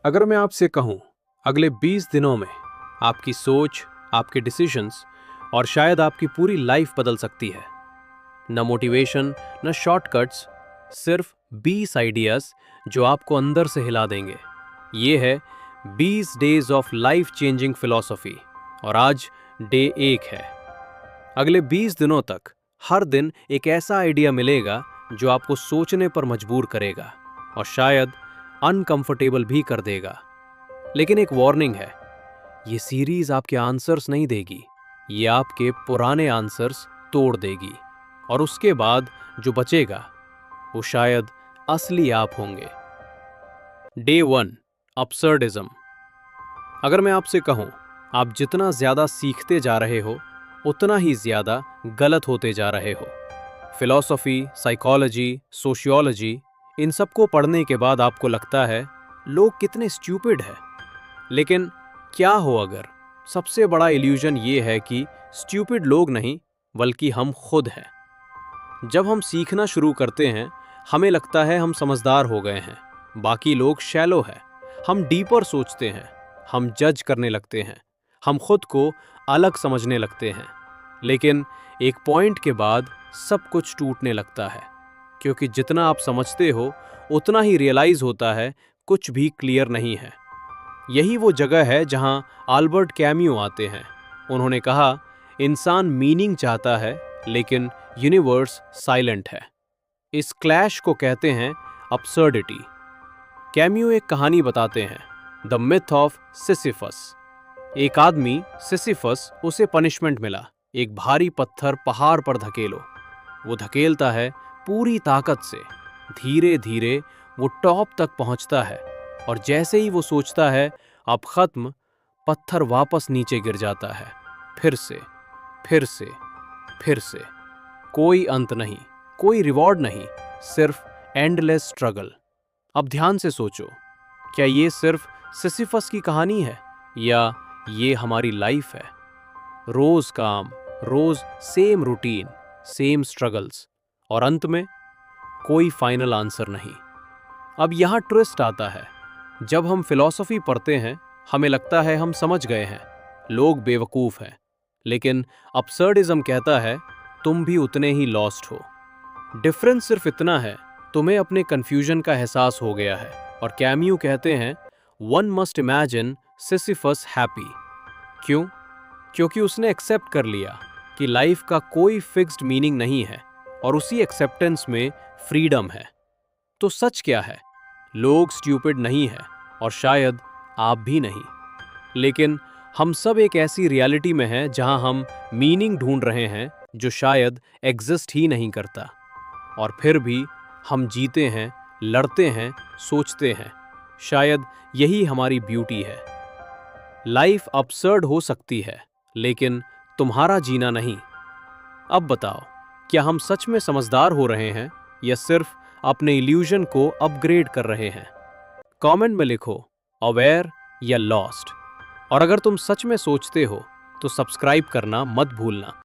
अगर मैं आपसे कहूं, अगले 20 दिनों में आपकी सोच, आपके डिसीजंस और शायद आपकी पूरी लाइफ बदल सकती है। न मोटिवेशन, न शॉर्टकट्स, सिर्फ 20 आइडियाज जो आपको अंदर से हिला देंगे। ये है 20 days of life changing philosophy और आज डे 1 है। अगले 20 दिनों तक हर दिन एक ऐसा आइडिया मिलेगा जो आपको सोचने पर मजबूर करेगा और शायद अनकंफर्टेबल भी कर देगा। लेकिन एक वार्निंग है, ये सीरीज आपके आंसर्स नहीं देगी, ये आपके पुराने आंसर्स तोड़ देगी और उसके बाद जो बचेगा वो शायद असली आप होंगे। Day 1, absurdism. अगर मैं आपसे कहूं, आप जितना ज्यादा सीखते जा रहे हो उतना ही ज्यादा गलत होते जा रहे हो। फिलॉसफी, साइकोलॉजी, सोशियोलॉजी, इन सबको पढ़ने के बाद आपको लगता है लोग कितने स्टूपिड हैं। लेकिन क्या हो अगर सबसे बड़ा इल्यूजन ये है कि स्टूपिड लोग नहीं बल्कि हम खुद हैं। जब हम सीखना शुरू करते हैं हमें लगता है हम समझदार हो गए हैं, बाकी लोग शैलो हैं। हम डीपर सोचते हैं, हम जज करने लगते हैं, हम खुद को अलग समझने लगते हैं। लेकिन एक पॉइंट के बाद सब कुछ टूटने लगता है, क्योंकि जितना आप समझते हो उतना ही रियलाइज होता है कुछ भी क्लियर नहीं है। यही वो जगह है जहां अल्बर्ट कैम्यू आते हैं। उन्होंने कहा, इंसान मीनिंग चाहता है लेकिन यूनिवर्स साइलेंट है। इस क्लैश को कहते हैं अब्सर्डिटी। कैम्यू एक कहानी बताते हैं, द मिथ ऑफ सिसिफस। एक आदमी सिसिफस, उसे पनिशमेंट मिला, एक भारी पत्थर पहाड़ पर धकेलो। वो धकेलता है पूरी ताकत से, धीरे धीरे वो टॉप तक पहुंचता है और जैसे ही वो सोचता है अब खत्म, पत्थर वापस नीचे गिर जाता है। फिर से, फिर से, फिर से। कोई अंत नहीं, कोई रिवॉर्ड नहीं, सिर्फ एंडलेस स्ट्रगल। अब ध्यान से सोचो, क्या ये सिर्फ सिसिफस की कहानी है या ये हमारी लाइफ है? रोज काम, रोज सेम रूटीन, सेम स्ट्रगल्स और अंत में कोई फाइनल आंसर नहीं। अब यहाँ ट्विस्ट आता है। जब हम फिलॉसफी पढ़ते हैं हमें लगता है हम समझ गए हैं, लोग बेवकूफ हैं। लेकिन अब्सर्डिज्म कहता है तुम भी उतने ही लॉस्ट हो। डिफरेंस सिर्फ इतना है, तुम्हें अपने कंफ्यूजन का एहसास हो गया है। और कैम्यू कहते हैं, one must imagine Sisyphus happy. क्यों? क्योंकि उसने एक्सेप्ट कर लिया कि लाइफ का कोई फिक्स्ड मीनिंग नहीं है और उसी एक्सेप्टेंस में फ्रीडम है। तो सच क्या है? लोग स्टूपिड नहीं है और शायद आप भी नहीं। लेकिन हम सब एक ऐसी रियलिटी में हैं जहां हम मीनिंग ढूंढ रहे हैं जो शायद एग्जिस्ट ही नहीं करता। और फिर भी हम जीते हैं, लड़ते हैं, सोचते हैं। शायद यही हमारी ब्यूटी है। लाइफ अब्सर्ड हो सकती है लेकिन तुम्हारा जीना नहीं। अब बताओ, क्या हम सच में समझदार हो रहे हैं या सिर्फ अपने इल्यूजन को अपग्रेड कर रहे हैं? कमेंट में लिखो, अवेयर या लॉस्ट। और अगर तुम सच में सोचते हो तो सब्सक्राइब करना मत भूलना।